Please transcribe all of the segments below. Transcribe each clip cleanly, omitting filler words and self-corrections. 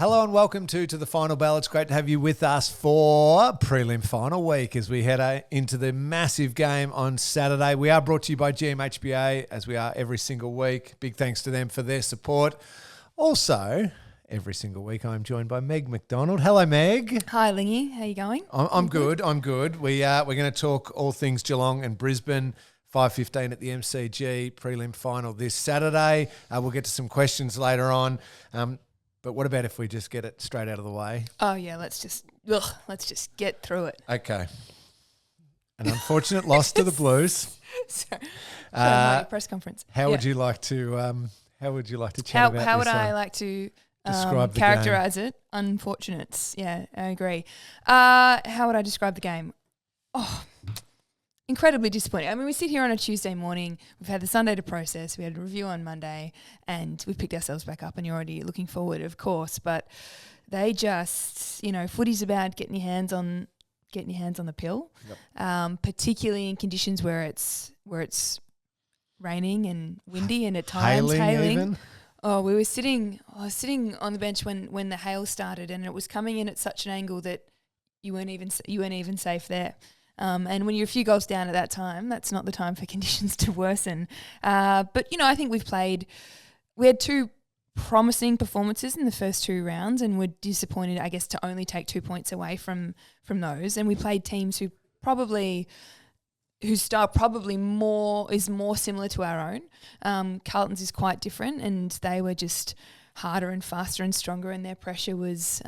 Hello and welcome to the Final Bell. It's great to have you with us for prelim final week as we head into the massive game on Saturday. We are brought to you by GMHBA, as we are every single week. Big thanks to them for their support. Also, every single week I'm joined by Meg McDonald. Hello, Meg. Hi, Lingy. How you going? I'm good. I'm good. We're going to talk all things Geelong and Brisbane. 5:15 at the MCG prelim final this Saturday. We'll get to some questions later on. But what about if we just get it straight out of the way? Oh yeah, let's just get through it. Okay. An unfortunate loss to the Blues. Sorry, press conference. How would you like to? How would you like to chat about this? How would I like to describe characterize it? Unfortunates. Yeah, I agree. How would I describe the game? Oh, incredibly disappointing. I mean, we sit here on a Tuesday morning. We've had the Sunday to process. We had a review on Monday, and we've picked ourselves back up. And you're already looking forward, of course. But they just, footy's about getting your hands on the pill, particularly in conditions where it's raining and windy and at times hailing. Even? Oh, I was sitting on the bench when the hail started, and it was coming in at such an angle that you weren't even safe there. And when you're a few goals down at that time, that's not the time for conditions to worsen. But I think we had two promising performances in the first two rounds, and we're disappointed, I guess, to only take 2 points away from those. And we played teams whose style probably is more similar to our own. Carlton's is quite different, and they were just harder and faster and stronger, and their pressure was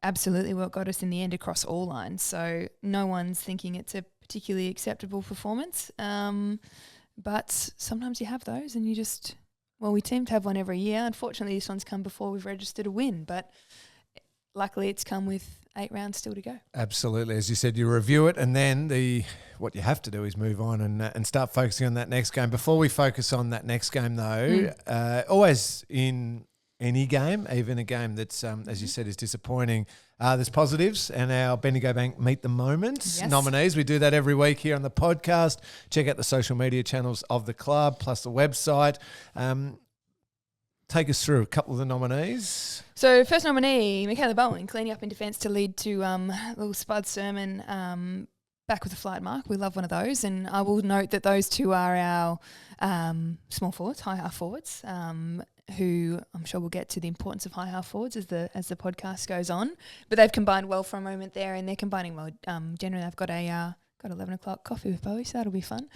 absolutely what got us in the end across all lines. So no one's thinking it's a particularly acceptable performance. But sometimes you have those and we seem to have one every year. Unfortunately, this one's come before we've registered a win, but luckily it's come with 8 rounds still to go. Absolutely. As you said, you review it, and then what you have to do is move on and start focusing on that next game. Before we focus on that next game, though, always in any game, even a game that's, as you said, is disappointing. There's positives, and our Bendigo Bank Meet the Moment nominees. We do that every week here on the podcast. Check out the social media channels of the club, plus the website. Take us through a couple of the nominees. So first nominee, Michaela Bowen, cleaning up in defence to lead to little Spud Sermon back with a flight mark. We love one of those. And I will note that those two are our small forwards, high half forwards, who I'm sure we'll get to the importance of high half forwards as the podcast goes on. But they've combined well for a moment there, and they're combining well. Generally, I've got 11 o'clock coffee with Bowie, so that'll be fun.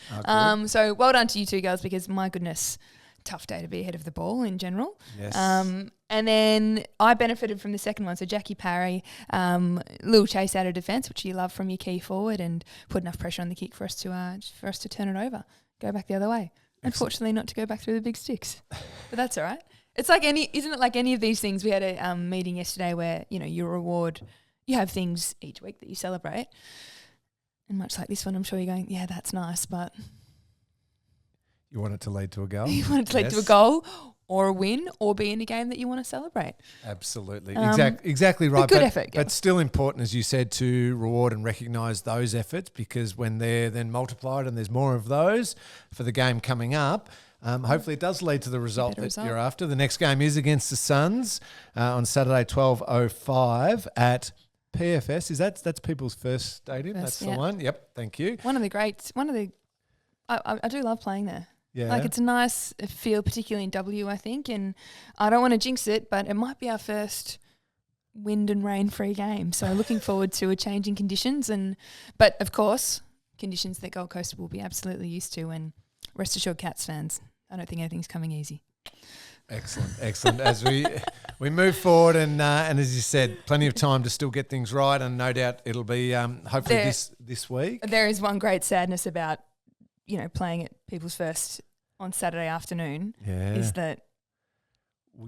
So well done to you two girls, because my goodness, tough day to be ahead of the ball in general. Yes. And then I benefited from the second one. So Jackie Parry, little chase out of defence, which you love from your key forward, and put enough pressure on the kick for us to turn it over, go back the other way. Unfortunately, not to go back through the big sticks, but that's all right. It's like isn't it like any of these things? We had a meeting yesterday where you have things each week that you celebrate, and much like this one, I'm sure you're going, yeah, that's nice, but you want it to lead to a goal. You want it to lead to a goal, or a win, or be in a game that you want to celebrate. Absolutely. Exactly right. Good effort. But still important, as you said, to reward and recognise those efforts, because when they're then multiplied and there's more of those for the game coming up, hopefully it does lead to the result that you're after. The next game is against the Suns on Saturday, 12:05 at PFS. That's People's First Stadium. That's the one. Yep. Thank you. One of the greats. I do love playing there. Yeah. Like, it's a nice feel, particularly in W, I think. And I don't want to jinx it, but it might be our first wind and rain-free game. So looking forward to a change in conditions. But, of course, conditions that Gold Coast will be absolutely used to. And rest assured, Cats fans, I don't think anything's coming easy. Excellent. As we move forward, and as you said, plenty of time to still get things right, and no doubt it'll be hopefully this week. There is one great sadness about playing at People's First on Saturday afternoon, is that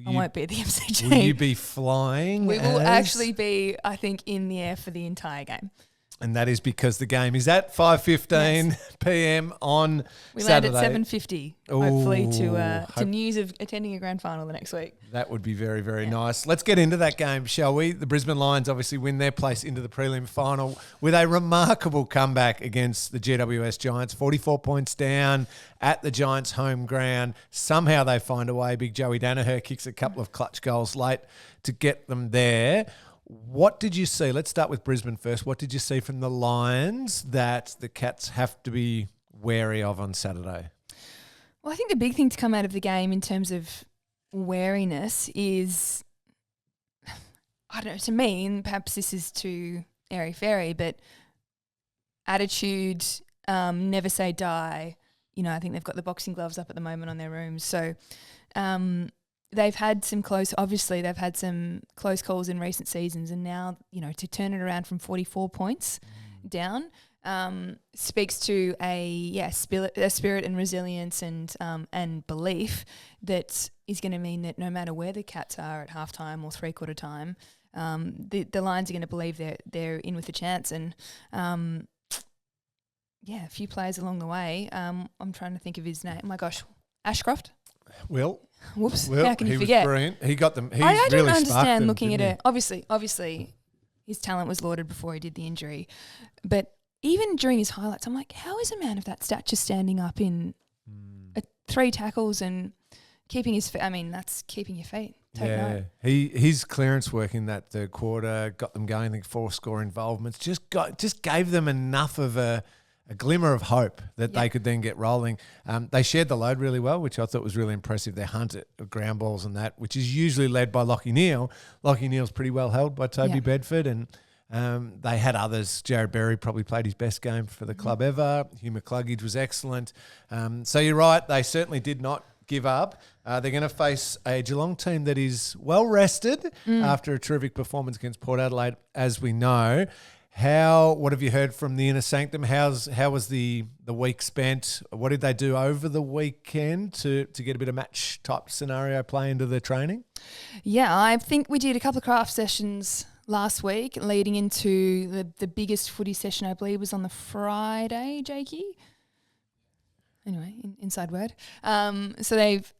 I won't be at the MCG. Will you be flying? We will actually be, I think, in the air for the entire game. And that is because the game is at 5:15 p.m. on We Saturday. land at 7:50, hopefully, to news of attending a grand final the next week. That would be very, very nice. Let's get into that game, shall we? The Brisbane Lions obviously win their place into the prelim final with a remarkable comeback against the GWS Giants. 44 points down at the Giants' home ground. Somehow they find a way. Big Joey Danaher kicks a couple of clutch goals late to get them there. What did you see? Let's start with Brisbane first. What did you see from the Lions that the Cats have to be wary of on Saturday? Well, I think the big thing to come out of the game in terms of wariness is, I don't know, to me, and perhaps this is too airy-fairy, but attitude, never say die. You know, I think they've got the boxing gloves up at the moment on their rooms. So they've had some close calls in recent seasons, and now, you know, to turn it around from 44 points down speaks to a spirit and resilience and belief that is going to mean that no matter where the Cats are at halftime or three-quarter time, the Lions are going to believe they're in with a chance. And a few players along the way. I'm trying to think of his name. Oh my gosh, Ashcroft. Will. Whoops! How can you forget? Was brilliant. He got them. I don't understand looking at it. Obviously, his talent was lauded before he did the injury, but even during his highlights, I'm like, how is a man of that stature standing up in 3 tackles and keeping his feet? I mean, that's keeping your feet. Take note. His clearance work in that third quarter got them going. I think 4 score involvements just gave them enough of a glimmer of hope that they could then get rolling. They shared the load really well, which I thought was really impressive. Their hunt at ground balls and that, which is usually led by Lachie Neale. Lachie Neale's pretty well held by Toby Bedford, and they had others. Jared Berry probably played his best game for the club ever. Hugh McCluggage was excellent. So you're right, they certainly did not give up. They're going to face a Geelong team that is well rested after a terrific performance against Port Adelaide, as we know. What have you heard from the inner sanctum? How was the week spent? What did they do over the weekend to get a bit of match type scenario play into the training? Yeah, I think we did a couple of craft sessions last week leading into the biggest footy session, I believe, was on the Friday, Jakey. Anyway, inside word. So they've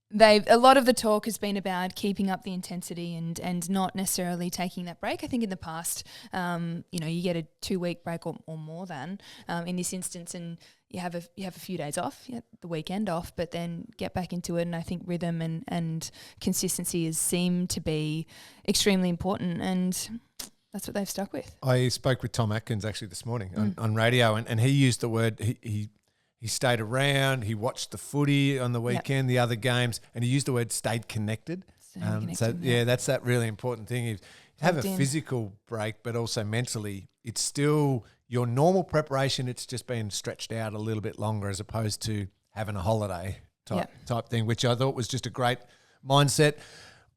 a lot of the talk has been about keeping up the intensity and not necessarily taking that break. I think in the past, you get a 2-week break or more than in this instance, and you have a few days off, the weekend off, but then get back into it. And I think rhythm and consistency seem to be extremely important, and that's what they've stuck with. I spoke with Tom Atkins actually this morning on radio, and he used the word he stayed around, he watched the footy on the weekend, the other games, and he used the word stayed connected. That's that really important thing. You have a physical break, but also mentally, it's still your normal preparation. It's just been stretched out a little bit longer as opposed to having a holiday type thing, which I thought was just a great mindset.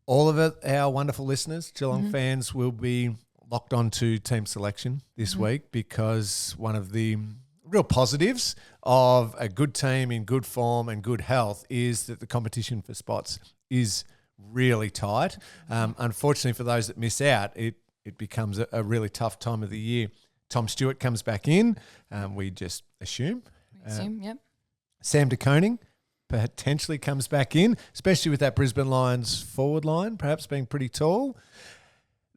All of it, our wonderful listeners, Geelong fans, will be locked onto team selection this week, because one of the real positives of a good team in good form and good health is that the competition for spots is really tight. Unfortunately, for those that miss out, it becomes a really tough time of the year. Tom Stewart comes back in. We just assume. Sam de Koning potentially comes back in, especially with that Brisbane Lions forward line perhaps being pretty tall.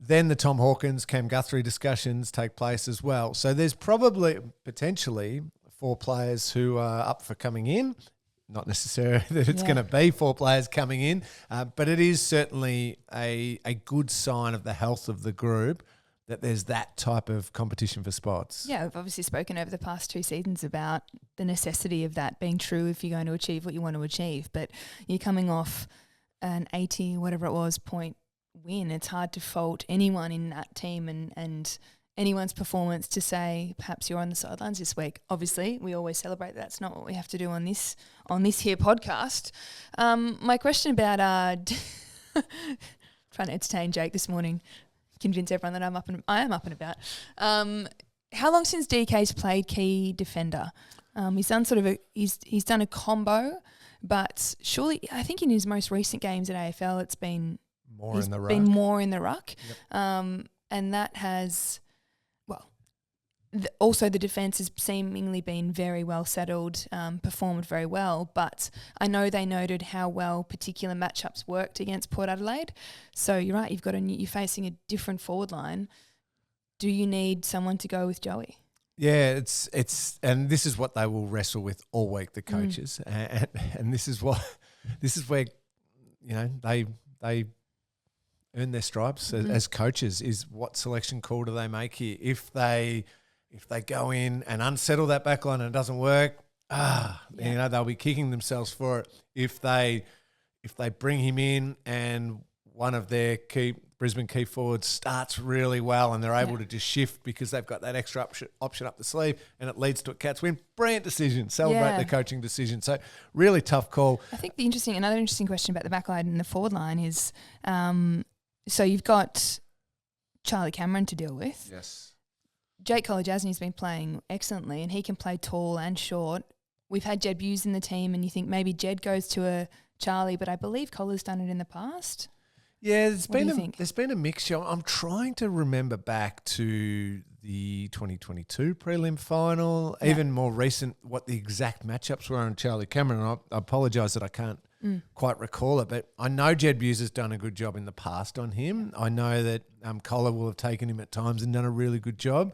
Then the Tom Hawkins, Cam Guthrie discussions take place as well. So there's probably potentially 4 players who are up for coming in. Not necessarily that it's going to be 4 players coming in, but it is certainly a good sign of the health of the group that there's that type of competition for spots. Yeah, we've obviously spoken over the past 2 seasons about the necessity of that being true if you're going to achieve what you want to achieve. But you're coming off an 80, whatever it was, point win. It's hard to fault anyone in that team and anyone's performance to say perhaps you're on the sidelines this week. Obviously, we always celebrate. That's not what we have to do on this here podcast. My question about trying to entertain Jake this morning, convince everyone that I am up and about. How long since DK's played key defender? He's done he's done a combo, but surely I think in his most recent games at AFL, it's been more in the ruck. Yep. And that has, also the defence has seemingly been very well settled, performed very well, but I know they noted how well particular matchups worked against Port Adelaide. So you're right, you're facing a different forward line. Do you need someone to go with Joey? Yeah, it's and this is what they will wrestle with all week, the coaches, and this is where they earn their stripes as coaches. Is what selection call do they make here? If they go in and unsettle that backline and it doesn't work, they'll be kicking themselves for it. If they bring him in and one of their Brisbane key forwards starts really well and they're able to just shift because they've got that extra option up the sleeve and it leads to a Cats win. Brilliant decision. Celebrate the coaching decision. So really tough call. I think another interesting question about the back line and the forward line is, so you've got Charlie Cameron to deal with. Yes. Jake Colajasny's been playing excellently and he can play tall and short. We've had Jed Buse in the team and you think maybe Jed goes to a Charlie, but I believe Cola's done it in the past. Yeah, there's been a mixture. I'm trying to remember back to the 2022 prelim final, even more recent, what the exact matchups were on Charlie Cameron. And I apologise that I can't quite recall it, but I know Jed Buse has done a good job in the past on him. I know that Cola will have taken him at times and done a really good job.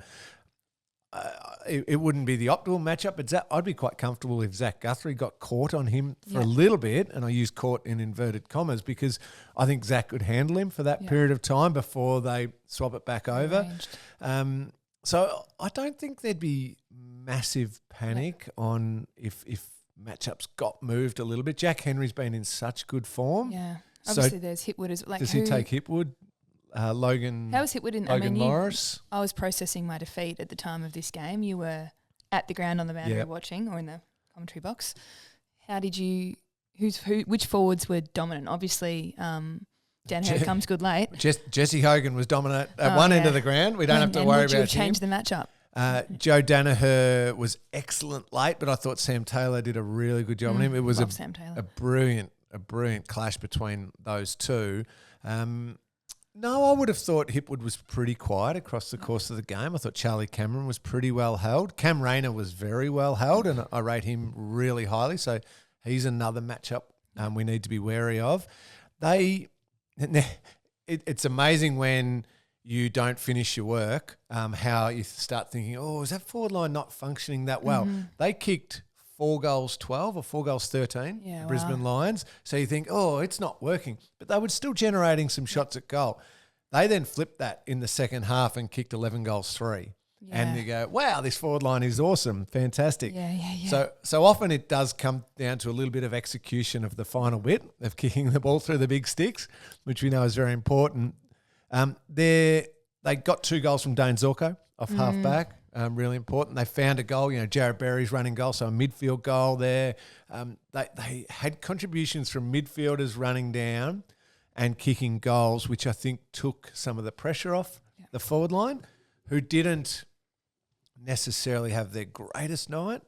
It wouldn't be the optimal matchup, but I'd be quite comfortable if Zach Guthrie got caught on him for a little bit, and I use caught in inverted commas because I think Zach could handle him for that period of time before they swap it back over. So I don't think there'd be massive panic on if matchups got moved a little bit. Jack Henry's been in such good form. Yeah, obviously there's Hipwood as well. Does he take Hipwood? Logan. How was Hipwood in? Logan Morris. I was processing my defeat at the time of this game. You were at the ground on the boundary watching, or in the commentary box. How did you? Which forwards were dominant? Obviously, Dan Hurd comes good late. Jesse Hogan was dominant at one end of the ground. We don't have to worry about him. Change the matchup. Joe Danaher was excellent late, but I thought Sam Taylor did a really good job on him. It was a brilliant clash between those two. No, I would have thought Hipwood was pretty quiet across the course of the game. I thought Charlie Cameron was pretty well held. Cam Rayner was very well held, and I rate him really highly. So he's another matchup we need to be wary of. It's amazing when you don't finish your work, how you start thinking, is that forward line not functioning that well? They kicked 4 goals 12 or 4 goals 13, the Brisbane Lions. So you think, it's not working. But they were still generating some shots at goal. They then flipped that in the second half and kicked 11 goals 3. Yeah. And you go, wow, this forward line is awesome, fantastic. Yeah. So often it does come down to a little bit of execution of the final bit of kicking the ball through the big sticks, which we know is very important. They got 2 goals from Dane Zorko off half back. Really important. They found a goal. Jared Berry's running goal, so a midfield goal there. They had contributions from midfielders running down and kicking goals, which I think took some of the pressure off the forward line, who didn't necessarily have their greatest night,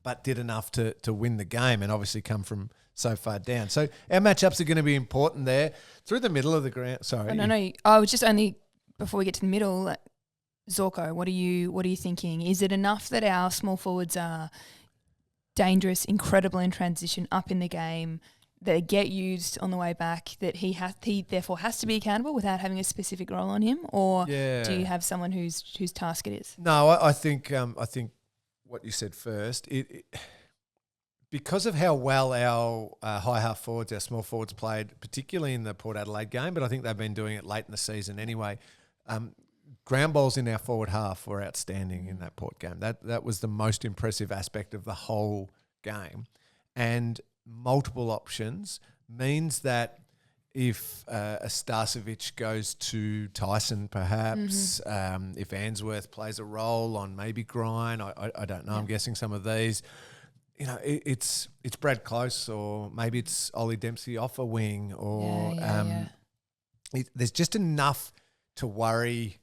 but did enough to win the game and obviously come from so far down. So our matchups are going to be important there through the middle of the ground. Sorry. No. I was just only, before we get to the middle, Zorko, what are you thinking? Is it enough that our small forwards are dangerous, incredible in transition, up in the game, that get used on the way back, that he therefore has to be accountable without having a specific role on him? Or do you have someone whose task it is? No, I think what you said first, because of how well our high half forwards, our small forwards played, particularly in the Port Adelaide game, but I think they've been doing it late in the season anyway. Ground balls in our forward half were outstanding in that Port game. That was the most impressive aspect of the whole game. And multiple options means that if a Starcevic goes to Tyson perhaps, if Answorth plays a role on maybe Grind, I don't know, I'm guessing some of these, it's Brad Close, or maybe it's Ollie Dempsey off a wing, or there's just enough to worry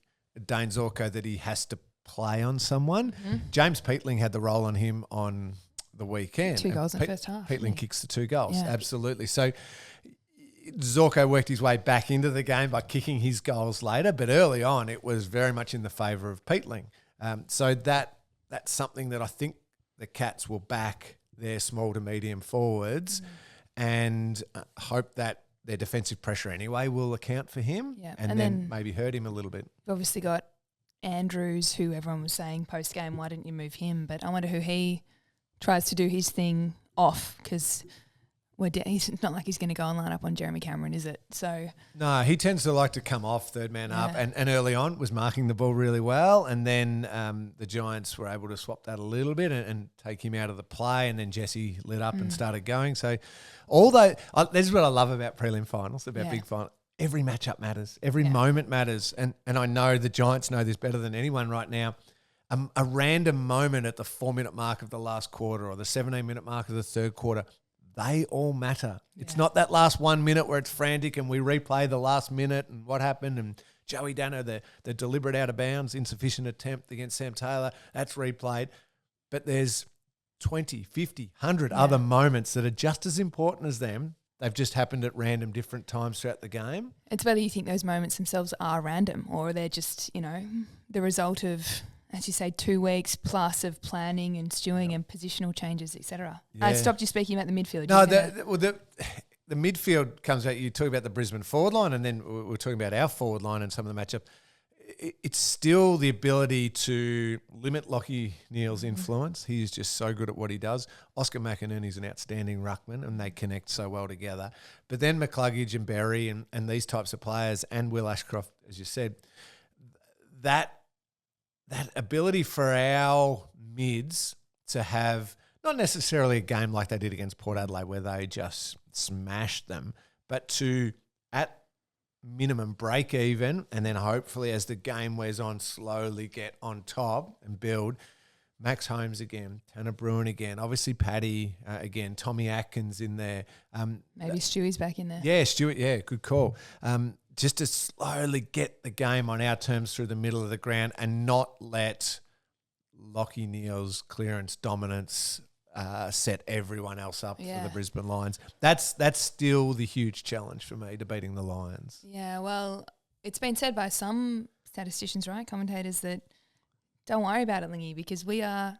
Dane Zorko that he has to play on someone. James Peatling had the role on him on the weekend. 2 goals in the first half. Peatling kicks the 2 goals, absolutely. So Zorko worked his way back into the game by kicking his goals later, but early on it was very much in the favour of Peatling. So that's something that I think the Cats will back their small to medium forwards and hope that their defensive pressure anyway will account for him and then maybe hurt him a little bit. We've obviously got Andrews, who everyone was saying post-game, why didn't you move him? But I wonder who he tries to do his thing off, because it's not like he's going to go and line up on Jeremy Cameron, is it? So no, he tends to like to come off third man up and early on was marking the ball really well, and then the Giants were able to swap that a little bit and take him out of the play, and then Jesse lit up and started going. So this is what I love about prelim finals, about big final. Every matchup matters. Every moment matters. And I know the Giants know this better than anyone right now. A random moment at the 4-minute mark of the last quarter or the 17-minute mark of the third quarter, they all matter. It's not that last 1 minute where it's frantic and we replay the last minute and what happened and Joey Dano, the deliberate out of bounds, insufficient attempt against Sam Taylor, that's replayed. But there's 20, 50, 100 other moments that are just as important as them. They've just happened at random different times throughout the game. It's whether you think those moments themselves are random or they're just, the result of, as you say, 2 weeks plus of planning and stewing and positional changes, etc. I stopped you speaking about the midfield. No, the midfield comes out. You talk about the Brisbane forward line, and then we're talking about our forward line and some of the matchup. It's still the ability to limit Lockie Neal's influence. He is just so good at what he does. Oscar McInerney's an outstanding ruckman, and they connect so well together. But then McCluggage and Berry and these types of players, and Will Ashcroft, as you said, that ability for our mids to have not necessarily a game like they did against Port Adelaide where they just smashed them, but to at minimum break even, and then hopefully as the game wears on slowly get on top and build. Max Holmes again, Tanner Bruin again, obviously Paddy again, Tommy Atkins in there. Maybe Stewie's back in there. Yeah, Stewie, good call. Just to slowly get the game on our terms through the middle of the ground and not let Lockie Neal's clearance dominance set everyone else up for the Brisbane Lions. That's still the huge challenge for me to beating the Lions. Yeah, well, it's been said by some statisticians, right, commentators, that don't worry about it, Lingy, because we are,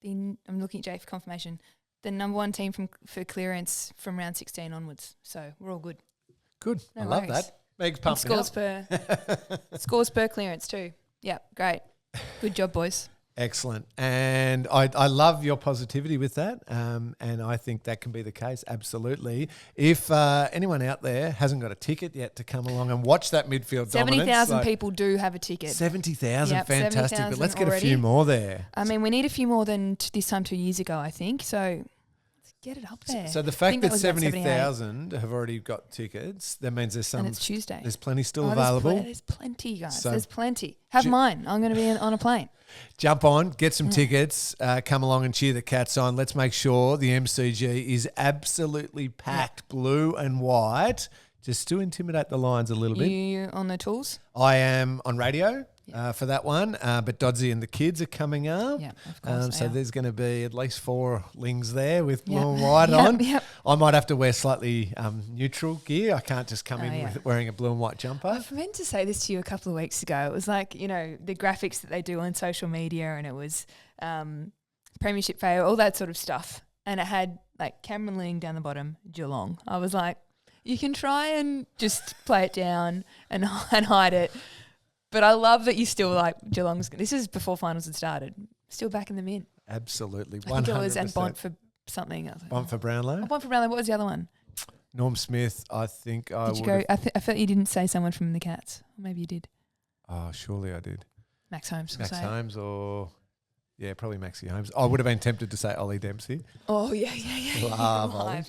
I'm looking at Jay for confirmation, the number one team for clearance from round 16 onwards. So we're all good. Good. No I love worries. that. Meg's pumping up. Scores per clearance too. Yeah, great. Good job, boys. Excellent. And I love your positivity with that. And I think that can be the case, absolutely. If anyone out there hasn't got a ticket yet to come along and watch that midfield 70,000 people do have a ticket. 70,000, fantastic. 70,000 but let's get already. a few more there. I mean, we need a few more than this time 2 years ago, I think. So let's get it up there. So the fact that 70,000 have already got tickets, that means there's some. And it's Tuesday. There's plenty still available. There's plenty, guys. There's plenty. Have mine. I'm going to be on a plane. Jump on, get some tickets, come along and cheer the Cats on. Let's make sure the MCG is absolutely packed, blue and white, just to intimidate the Lions a little bit. You on the tools? I am on radio for that one, but Dodsey and the kids are coming up. Yeah, of course. So there's going to be at least 4 lings there with blue and white on. Yep. I might have to wear slightly neutral gear. I can't just come in with wearing a blue and white jumper. I meant to say this to you a couple of weeks ago. It was like, the graphics that they do on social media, and it was premiership fail, all that sort of stuff. And it had like Cameron laying down the bottom, Geelong. I was like, you can try and just play it down and hide it. But I love that you still like Geelong's. This is before finals had started. Still back in the min. Absolutely, 100%. I think it was and Bont for something. Bont for Brownlow. Bont for Brownlow. What was the other one? Norm Smith. I think I would. Did you go? I felt you didn't say someone from the Cats. Or maybe you did. Oh, surely I did. Max Holmes. Max Holmes or. Yeah, probably Maxie Holmes. I would have been tempted to say Ollie Dempsey. Oh, yeah. Love Ollie.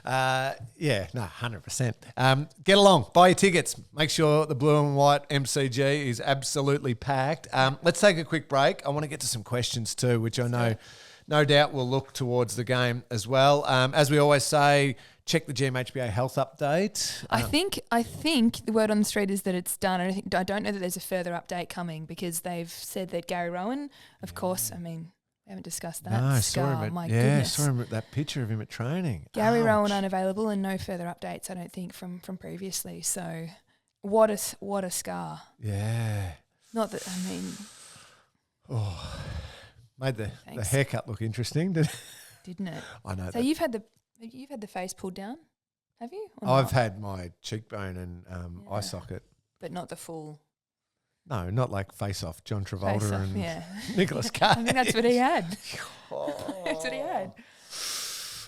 100%. Get along. Buy your tickets. Make sure the blue and white MCG is absolutely packed. Let's take a quick break. I want to get to some questions too, which I know no doubt we'll look towards the game as well. As we always say, check the GMHBA health update. I think the word on the street is that it's done. I don't know that there's a further update coming because they've said that Gary Rowan, of course, I mean, we haven't discussed that. No, Scar, saw him my goodness. saw him at that picture of him at training. Gary Ouch. Rowan unavailable and no further updates, I don't think, from previously. So what a scar. Yeah. Not that, I mean, Oh, made the Thanks. haircut look interesting, Didn't it? I know So that. you've had the face pulled down, have you? Or I've not? had my cheekbone and eye Yeah. socket. But not the full No, not like Face Off, John Travolta face off. and Yeah. Nicholas Cage. I think that's what he had. That's what he had.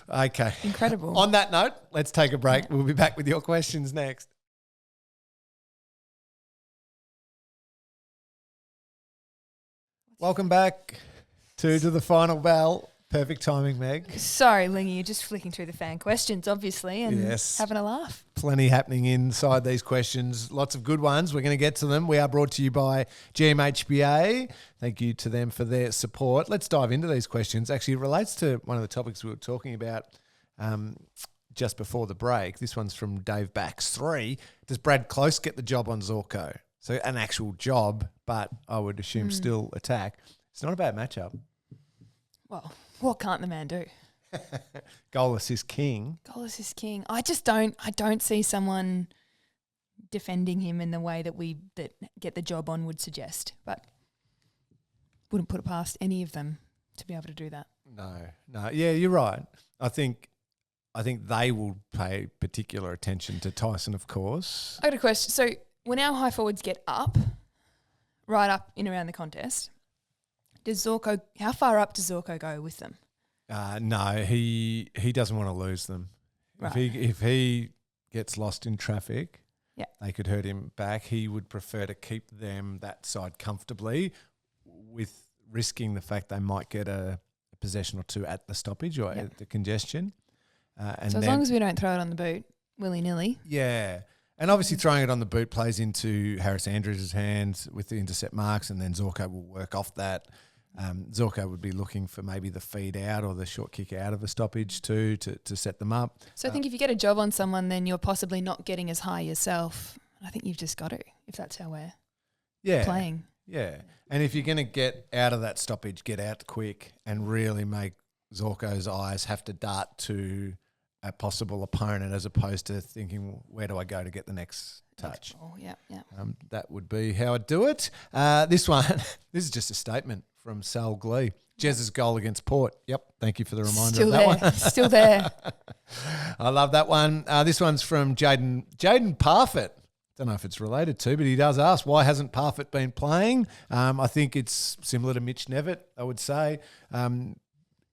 Okay. Incredible. On that note, let's take a break. We'll be back with your questions next. Welcome back to the final bell. Perfect timing, Meg. Sorry, Lingy, you're just flicking through the fan questions, obviously, and Yes. having a laugh. Plenty happening inside these questions. Lots of good ones. We're going to get to them. We are brought to you by GMHBA. Thank you to them for their support. Let's dive into these questions. Actually, it relates to one of the topics we were talking about just before the break. This one's from Dave Bax 3. Does Brad Close get the job on Zorko? So an actual job, but I would assume still attack. It's not a bad matchup. Well, what can't the man do? Goal assist king. Goal assist king. I don't see someone defending him in the way that get the job on would suggest, but wouldn't put it past any of them to be able to do that. No. Yeah, you're right. I think they will pay particular attention to Tyson, of course. I got a question. So when our high forwards get right up in around the contest, how far up does Zorko go with them? No, he doesn't want to lose them. Right. If he gets lost in traffic, Yeah. they could hurt him back. He would prefer to keep them that side comfortably, with risking the fact they might get a possession or two at the stoppage or at the congestion. And So as long as we don't throw it on the boot willy-nilly. yeah. And obviously throwing it on the boot plays into Harris Andrews' hands with the intercept marks, and then Zorko will work off that. Zorko would be looking for maybe the feed out or the short kick out of a stoppage too to set them up. So I think if you get a job on someone, then you're possibly not getting as high yourself. I think you've just got to, if that's how we're playing. Yeah. And if you're going to get out of that stoppage, get out quick and really make Zorko's eyes have to dart to a possible opponent as opposed to thinking, well, where do I go to get the next touch? Oh, yeah. That would be how I'd do it. This one, this is just a statement from Sal Glee. Jez's goal against Port. Yep, thank you for the reminder of that one. Still there. I love that one. This one's from Jaden Parfitt. Don't know if it's related to, but he does ask, why hasn't Parfitt been playing? I think it's similar to Mitch Nevitt, I would say.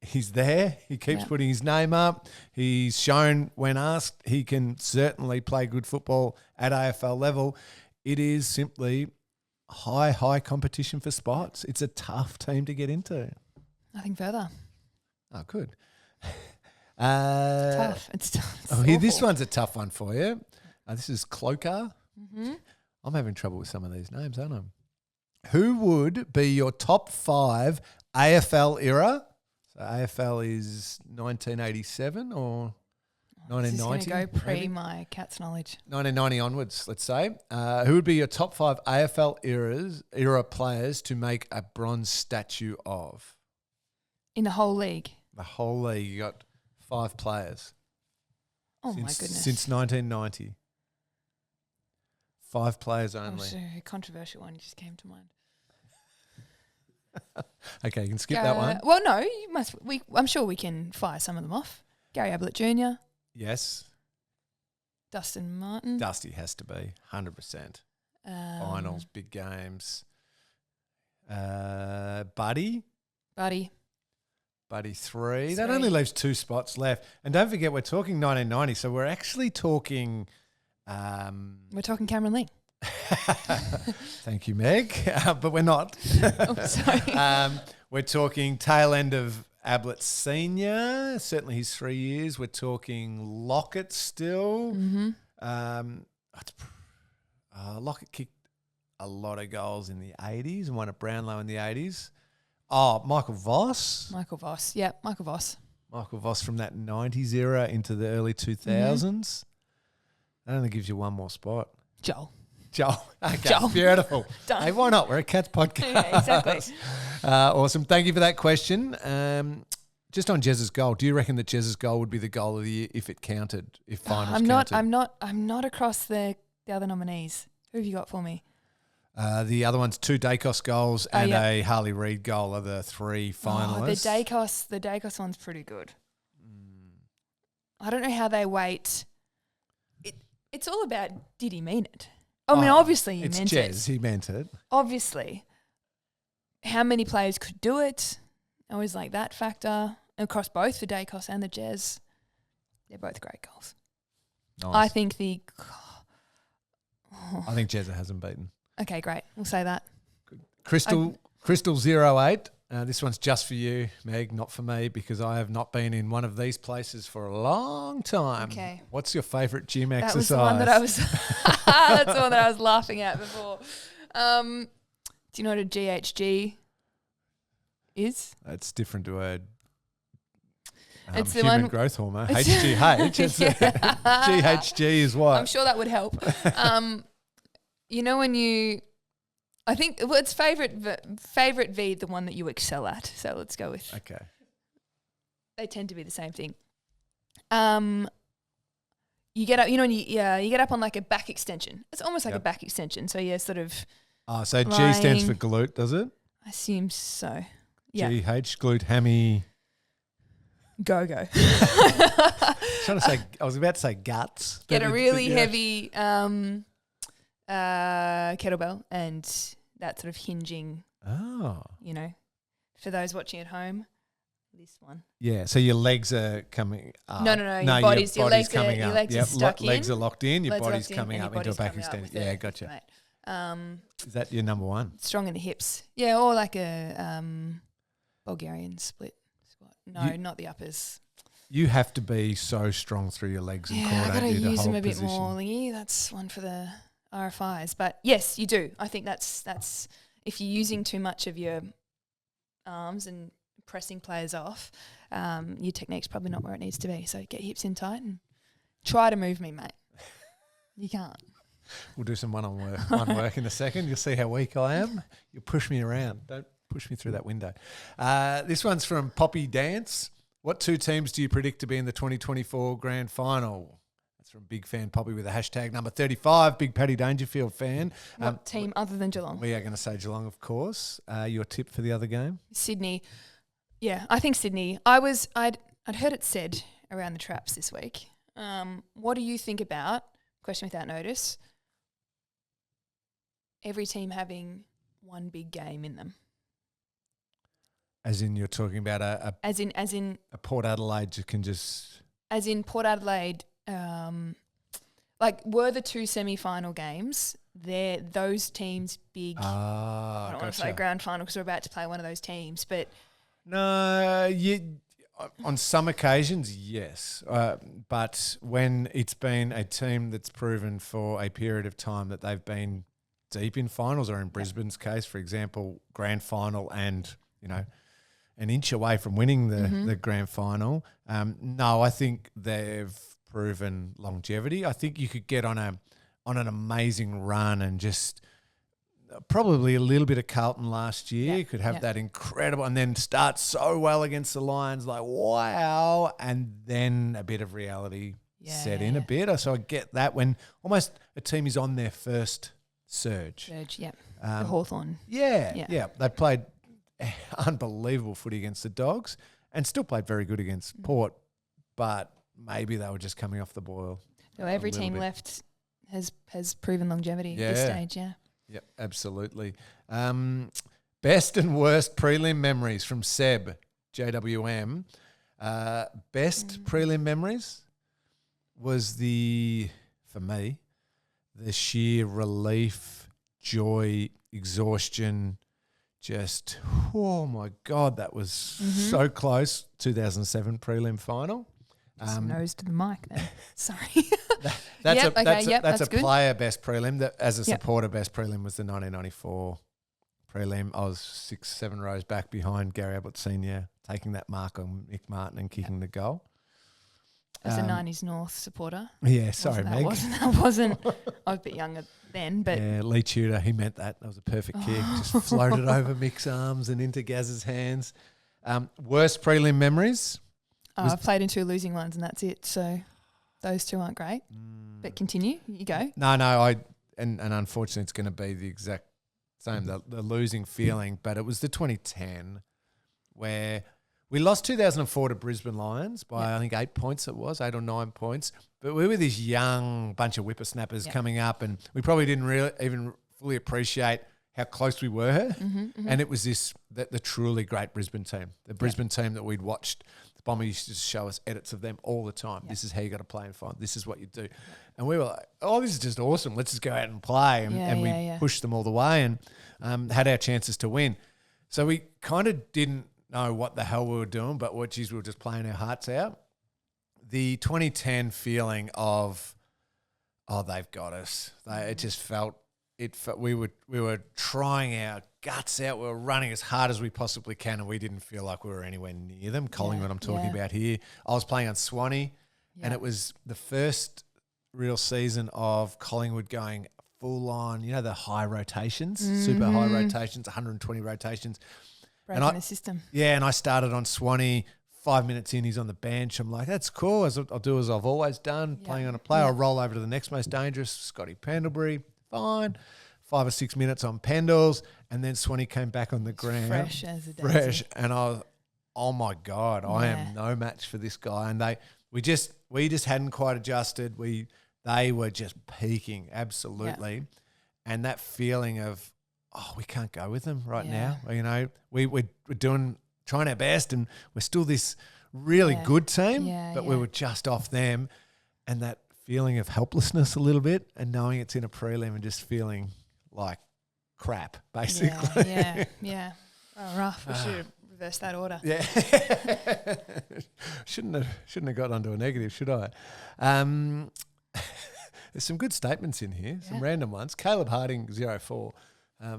He's there. He keeps putting his name up. He's shown when asked he can certainly play good football at AFL level. It is simply high competition for spots. It's a tough team to get into. Nothing further. Oh, good. Tough. It's tough. This one's a tough one for you. This is Cloker. Mm-hmm. I'm having trouble with some of these names, aren't I? Who would be your top 5 AFL era? So AFL is 1987 or 1990? This is going to go maybe? my cat's knowledge. 1990 onwards, let's say. Who would be your top 5 AFL era players to make a bronze statue of? In the whole league? The whole league, you got 5 players. Oh, my goodness. Since 1990. 5 players only. Oh, sure. A controversial one just came to mind. Okay, you can skip that one. Well, no, you must. I'm sure we can fire some of them off. Gary Ablett Jr., Yes. Dustin Martin. Dusty has to be, 100%. Finals, big games. Buddy 3. That only leaves 2 spots left. And don't forget, we're talking 1990, so we're actually talking... We're talking Cameron Lee. Thank you, Meg. But we're not. Oh, sorry. We're talking tail end of Ablett Senior, certainly his 3 years. We're talking Lockett still. Mm-hmm. Lockett kicked a lot of goals in the 80s and won at Brownlow in the 80s. Oh, Michael Voss. Michael Voss. Yeah, Michael Voss. Michael Voss from that 90s era into the early 2000s. That only gives you one more spot. Joel. Okay, Joel. Beautiful. Done. Hey, why not? We're a Cats podcast. Yeah, exactly. Awesome. Thank you for that question. Just on Jez's goal, do you reckon that Jez's goal would be the goal of the year if it counted, if finals counted? I'm not across the other nominees. Who have you got for me? The other one's 2 Dacos goals and a Harley Reid goal are the 3 finalists. The Dacos one's pretty good. I don't know how they wait. It's all about, did he mean it? I mean, obviously he meant it. It's Jez, he meant it. Obviously. How many players could do it? I always like that factor. Across both the Dacos and the Jez, they're both great goals. Nice. I think I think Jezza hasn't beaten. Okay, great. We'll say that. Crystal 08. This one's just for you, Meg, not for me, because I have not been in one of these places for a long time. Okay. What's your favourite gym exercise? That was the one that I was. That's the one that I was laughing at before. Do you know what a GHG is? It's different to a it's the human one, growth hormone. HGH. GHG is what? I'm sure that would help. You know when you, I think it's favourite V, the one that you excel at. So let's go with. Okay. They tend to be the same thing. You get up, you know, when you get up on like a back extension. It's almost like a back extension. So yeah, sort of. Oh, so G stands for glute, does it? I assume so. Yeah. GH, glute, hammy. Go. I was about to say guts. Get a really heavy kettlebell and that sort of hinging. Oh. You know, for those watching at home, this one. Yeah, so your legs are coming up. No, your legs coming up. Your legs are stuck in. Legs are locked in, your legs body's coming up into a back extension. Yeah, gotcha. Is that your number one? Strong in the hips. Yeah, or like a Bulgarian split squat. No, not the uppers. You have to be so strong through your legs and core, I got to use them a position. bit more, Lingy. That's one for the RFIs. But yes, you do. I think that's if you're using too much of your arms and pressing players off, your technique's probably not where it needs to be. So get hips in tight and try to move me, mate. You can't. We'll do some one-on-one work in a second. You'll see how weak I am. You'll push me around. Don't push me through that window. This one's from Poppy Dance. What 2 teams do you predict to be in the 2024 Grand Final? That's from Big Fan Poppy with a hashtag number 35, Big Paddy Dangerfield fan. What team other than Geelong? We are going to say Geelong, of course. Your tip for the other game? Sydney. Yeah, I think Sydney. I'd heard it said around the traps this week. What do you think about, question without notice, every team having one big game in them? As in you're talking about a Port Adelaide you can just... As in Port Adelaide, were the 2 semi-final games, those teams big... I don't want to say grand final because we're about to play one of those teams, but... No, on some occasions, yes. But when it's been a team that's proven for a period of time that they've been deep in finals, or in Brisbane's case, for example, grand final and, an inch away from winning the grand final. No, I think they've proven longevity. I think you could get on an amazing run and just probably a little bit of Carlton last year. You could have that incredible and then start so well against the Lions, like, wow, and then a bit of reality set in a bit. So I get that when almost a team is on their first surge. The Hawthorn. Yeah. They played unbelievable footy against the Dogs and still played very good against Port, but maybe they were just coming off the boil. So every team left has proven longevity at this stage, Yep, absolutely. Best and worst prelim memories from Seb, JWM. Best prelim memories was for me, the sheer relief, joy, exhaustion, just, oh my God, that was so close. 2007 prelim final. Nose to the mic then. Sorry. That's a good. player best prelim. That as a supporter best prelim was the 1994 prelim. I was 6-7 rows back behind Gary Ablett Senior, taking that mark on Mick Martin and kicking the goal. As a 90s North supporter. Yeah, sorry, Meg. That wasn't. I was a bit younger then, but Lee Tudor, he meant that. That was a perfect kick. Just floated over Mick's arms and into Gaz's hands. Worst prelim memories. I've played in 2 losing ones and that's it. So those 2 aren't great. But continue. You go. No. And unfortunately, it's going to be the exact same, the losing feeling. But it was the 2010 where we lost 2004 to Brisbane Lions by, I think, 8 points it was, 8 or 9 points. But we were this young bunch of whippersnappers coming up, and we probably didn't really even fully appreciate how close we were. And it was the truly great Brisbane team, the Brisbane team that we'd watched. The Bomber used to show us edits of them all the time. This is how you got to play and find. This is what you do. And we were like, oh, this is just awesome. Let's just go out and play. And we pushed them all the way and had our chances to win. So we kind of didn't know what the hell we were doing, but we were just playing our hearts out. The 2010 feeling of, oh, they've got us. It just felt, we were trying our guts out. We were running as hard as we possibly can, and we didn't feel like we were anywhere near them. Collingwood, I'm talking about here. I was playing on Swanee, and it was the first real season of Collingwood going full on, the high rotations, super high rotations, 120 rotations. Breaking the system. Yeah, and I started on Swanee. 5 minutes in, he's on the bench. I'm like, that's cool. I'll do as I've always done, playing on a play. I'll roll over to the next most dangerous, Scotty Pendlebury. Fine. 5 or 6 minutes on Pendles, and then Swanee came back on the ground. Fresh as a daisy. Fresh. And I was, oh my God, I am no match for this guy. And we just hadn't quite adjusted. They were just peaking, absolutely. Yeah. And that feeling of, oh, we can't go with them right now. We're trying our best, and we're still this really good team, but we were just off them. And that feeling of helplessness a little bit, and knowing it's in a prelim and just feeling like crap, basically. Yeah. Oh, rough. We should have reversed that order. Yeah. Shouldn't have got onto a negative, should I? There's some good statements in here, some random ones. Caleb Harding, 04. I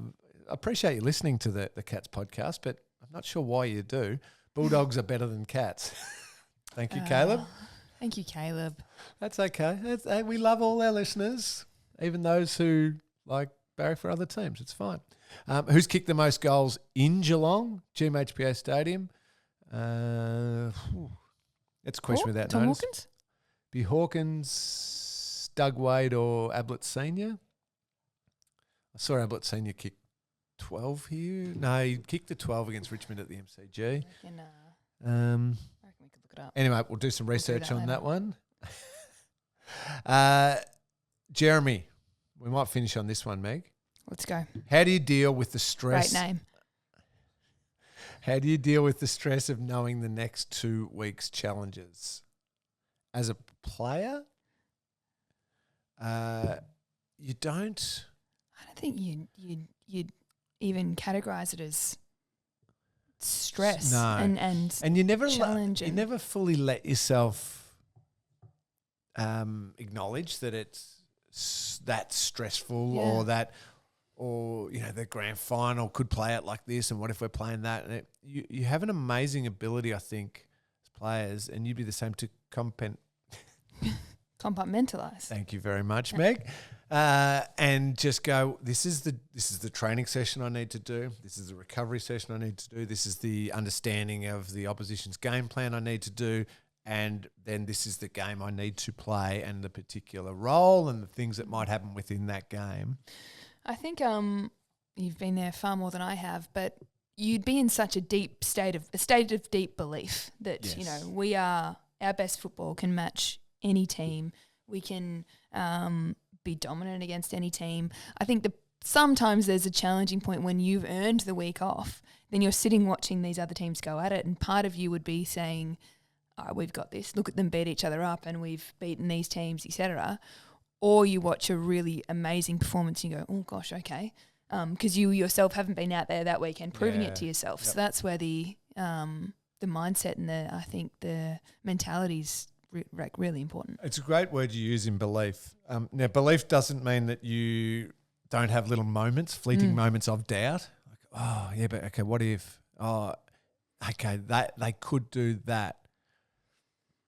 appreciate you listening to the Cats podcast, but I'm not sure why you do. Bulldogs are better than cats. Thank you, Caleb. Thank you, Caleb. That's okay. We love all our listeners, even those who barrack for other teams. It's fine. Who's kicked the most goals in Geelong, GMHBA Stadium? It's a question without Tom notice. Hawkins? Be Hawkins, Doug Wade, or Ablett Senior? I saw Ablett Senior kick 12 here. No, he kicked the 12 against Richmond at the MCG. I reckon we could look it up. Anyway, we'll do some research on that one. Jeremy, we might finish on this one, Meg. Let's go. How do you deal with the stress? Great name. How do you deal with the stress of knowing the next 2 weeks' challenges? As a player, you don't... I don't think you'd even categorise it as stress. No. And you never challenge. You never fully let yourself acknowledge that it's that stressful or the grand final could play out like this, and what if we're playing that? And you have an amazing ability, I think, as players, and you'd be the same to compartmentalise. Thank you very much, Meg. And just go, this is the training session I need to do. This is the recovery session I need to do. This is the understanding of the opposition's game plan I need to do. And then this is the game I need to play, and the particular role and the things that might happen within that game. I think you've been there far more than I have, but you'd be in such a deep state of deep belief that, we are, our best football can match any team. We can be dominant against any team. I think sometimes there's a challenging point when you've earned the week off, then you're sitting watching these other teams go at it, and part of you would be saying, oh, we've got this, look at them beat each other up and we've beaten these teams, etc. Or you watch a really amazing performance and you go, oh gosh, okay, because you yourself haven't been out there that weekend proving it to yourself. Yep. So that's where the mindset and the mentality's really important. It's a great word you use in belief. Now, belief doesn't mean that you don't have little moments, fleeting moments of doubt. Like, oh, yeah, but okay, what if? Oh, okay, they could do that.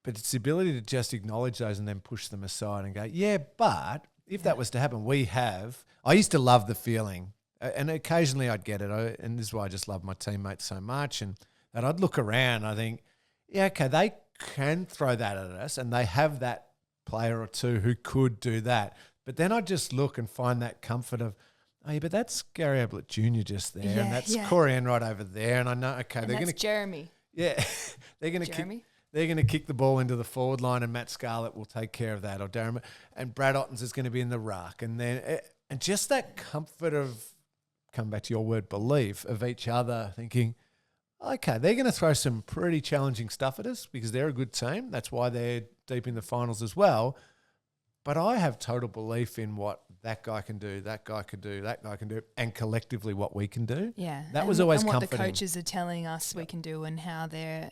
But it's the ability to just acknowledge those and then push them aside and go, yeah, but if that was to happen, I used to love the feeling, and occasionally I'd get it, and this is why I just love my teammates so much, and that I'd look around and I think, yeah, okay, they can throw that at us, and they have that player or two who could do that. But then I just look and find that comfort of, Oh, yeah, but that's Gary Ablett Jr. just there, Yeah, and that's yeah. Corey Enright over there, and I know. Okay, And they're going that's to Jeremy. yeah, they're going to kick. Jeremy. They're going to kick the ball into the forward line, and Matt Scarlett will take care of that, or Darren. And Brad Ottens is going to be in the ruck, and then and just that comfort of, come back to your word, belief of each other, thinking, okay, they're going to throw some pretty challenging stuff at us because they're a good team. That's why they're deep in the finals as well. But I have total belief in what that guy can do, that guy can do, that guy can do, and collectively what we can do. Yeah. That was always and comforting. what the coaches are telling us we can do, and how they're,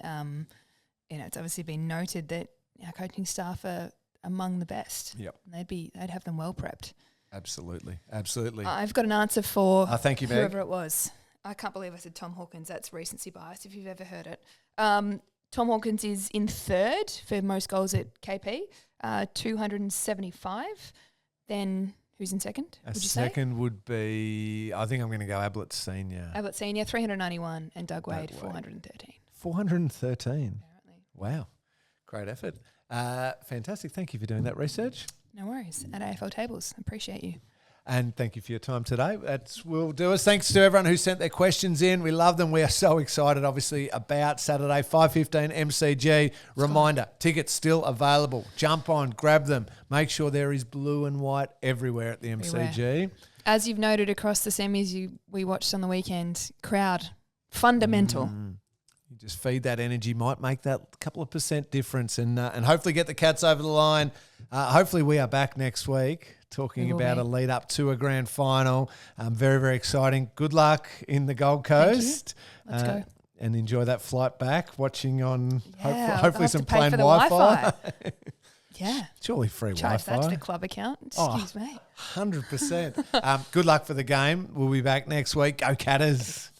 it's obviously been noted that our coaching staff are among the best. Yep. They'd have them well prepped. Absolutely. Absolutely. I've got an answer for thank you, Meg. whoever it was. I can't believe I said Tom Hawkins. That's recency bias, if you've ever heard it. Tom Hawkins is in third for most goals at KP, 275. Then who's in second? Would you say? Second would be, I think I'm going to go Ablett Senior. Ablett Senior, 391, and Doug Wade, 413. 413. Apparently. Wow. Great effort. Fantastic. Thank you for doing that research. No worries. At AFL Tables. Appreciate you. And thank you for your time today. That will do us. Thanks to everyone who sent their questions in. We love them. We are so excited, obviously, about Saturday, 5:15 MCG. Reminder, tickets still available. Jump on, grab them. Make sure there is blue and white everywhere at the MCG. As you've noted across the semis we watched on the weekend, crowd, fundamental. You just feed that energy, might make that couple of % difference, and hopefully get the Cats over the line. Hopefully we are back next week talking about a lead up to a grand final. Very, very exciting. Good luck in the Gold Coast. Let's go. And enjoy that flight back, watching on Yeah, hopefully I'll some have to pay plain for the Wi-Fi. Yeah. Surely free Charge Wi-Fi. that to the club account. Excuse me. 100%. Good luck for the game. We'll be back next week. Go Catters.